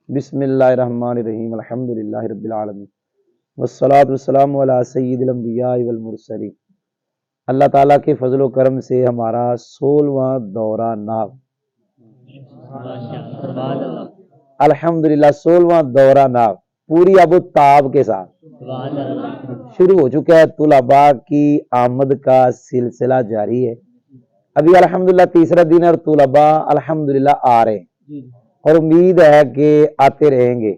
بسم اللہ الرحمن الرحیم الحمدللہ رب العالمین والصلاة والسلام علی سید الانبیاء والمرسلین۔ اللہ تعالیٰ کے فضل و کرم سے ہمارا 16واں دورہ ناب الحمدللہ 16واں دورہ ناب پوری اب و تاب کے ساتھ شروع ہو چکا ہے۔ طلباء کی آمد کا سلسلہ جاری ہے۔ ابھی الحمدللہ تیسرا دن ہے اور طلباء الحمدللہ آ رہے ہیں اور امید ہے کہ آتے رہیں گے،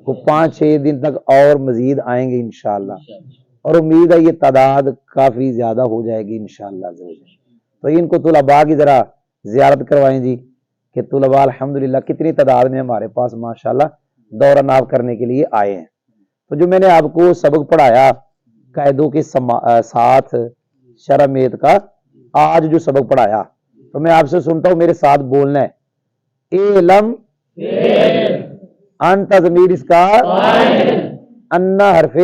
وہ 5-6 دن تک اور مزید آئیں گے انشاءاللہ، اور امید ہے یہ تعداد کافی زیادہ ہو جائے گی انشاءاللہ۔ تو ان کو طلباء کی ذرا زیارت کروائیں جی کہ طلباء الحمدللہ کتنی تعداد میں ہمارے پاس ماشاءاللہ دورہ ناب کرنے کے لیے آئے ہیں۔ تو جو میں نے آپ کو سبق پڑھایا قاعدوں کے ساتھ شرح میت کا، آج جو سبق پڑھایا تو میں آپ سے سنتا ہوں، میرے ساتھ بولنا ہے۔ علم انت ضمیر اس کا انا حرف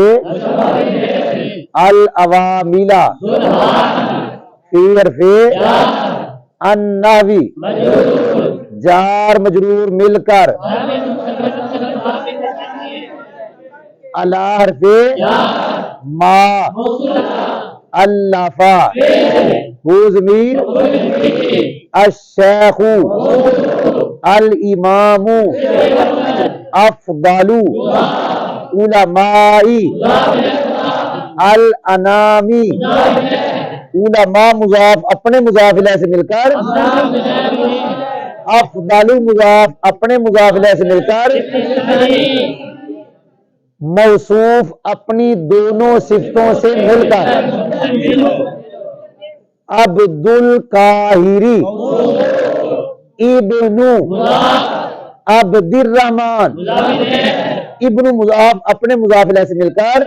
الاواملا فی حرف النحوی جار مجرور مل کر علی حرف ما اللفا ہو ضمیر الشیخ الامام افضل علماء الانام۔ علماء مضاف اپنے مضاف الیہ سے مل کر، افضل مضاف اپنے مضاف الیہ سے مل کر، موصوف اپنی دونوں صفتوں سے مل کر، عبد القاہری ابن عبد الرحمن ابن مضاف اپنے مضاف الیہ سے مل کر،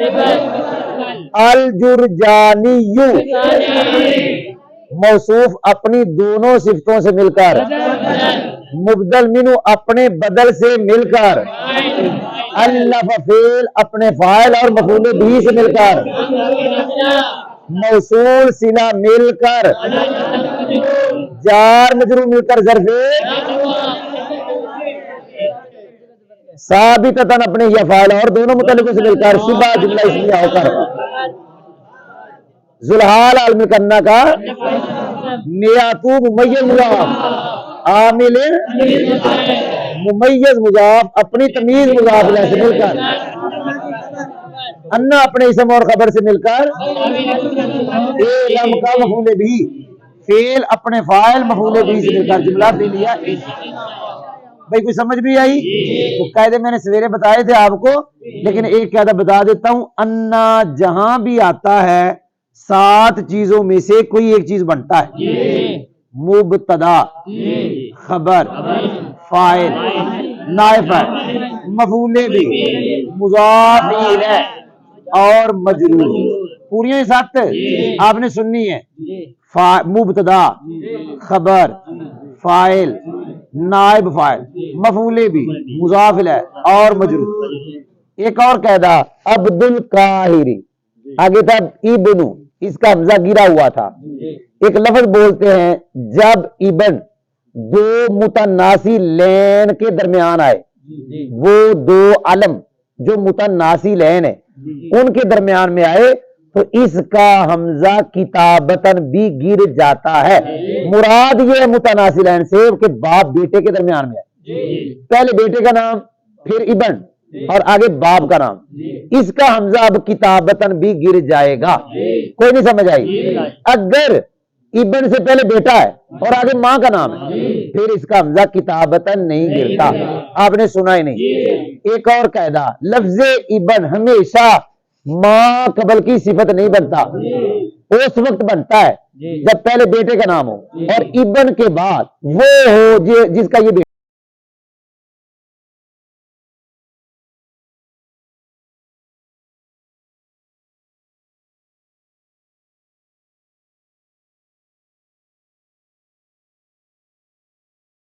الجرجانی موصوف اپنی دونوں صفتوں سے مل کر، مبدل منہ اپنے بدل سے مل کر، الف فعل اپنے فاعل اور مفعول بھی سے مل کر، موصول صلہ مل کر، جار مجرور مل کر، ظرف ثابتتاً اپنے یا فاعل اور دونوں متعلقوں سے مل کر، شبہ جملہ اسمیہ ہو کر، ذوالحال عالم کرنا کا نیاتو ممیز مضاف عامل ممیز مضاف اپنی تمیز مضاف الیہ سے مل کر، انا اپنے اسم اور خبر سے مل کر، علم کا مفعول بھی فعل اپنے فاعل مفعول بھی سے مل کر، جملہ فعلیہ۔ بھائی کوئی سمجھ بھی آئی؟ تو قاعدے میں نے سویرے بتائے تھے آپ کو، لیکن ایک قاعدہ بتا دیتا ہوں۔ انا جہاں بھی آتا ہے 7 چیزوں میں سے کوئی ایک چیز بنتا ہے، مبتدا، خبر، فاعل، نائب فاعل، مفعول بھی، مضاف الیہ اور مجرور۔ پوری 7 آپ نے سننی ہے، مبتدا، خبر، فاعل، نائب فاعل، مفعول بھی، مضاف الیہ اور مجرور۔ ایک اور قاعدہ، عبد القاہری، آگے تھا ابن، اس کا حمزہ گرا ہوا تھا۔ ایک لفظ بولتے ہیں جب ابن 2 متناسی لین کے درمیان آئے، وہ 2 علم جو متناسی لین ہے ان کے درمیان میں آئے تو اس کا حمزہ کتابتاً بھی گر جاتا ہے۔ مراد یہ ہے متناسی لین سے کہ باپ بیٹے کے درمیان میں آئے، پہلے بیٹے کا نام پھر ابن اور آگے باپ کا نام، اس کا حمزہ اب کتابتاً بھی گر جائے گا۔ کوئی نہیں سمجھ آئی؟ اگر ابن سے پہلے بیٹا ہے اور آگے ماں کا نام ہے پھر اس کا حمزہ کتابتاً نہیں گرتا۔ آپ نے سنا ہی نہیں۔ ایک اور قاعدہ، لفظ ابن ہمیشہ ماں قبل کی صفت نہیں بنتا، اس وقت بنتا ہے جب پہلے بیٹے کا نام ہو اور ابن کے بعد وہ ہو جس کا یہ بیٹا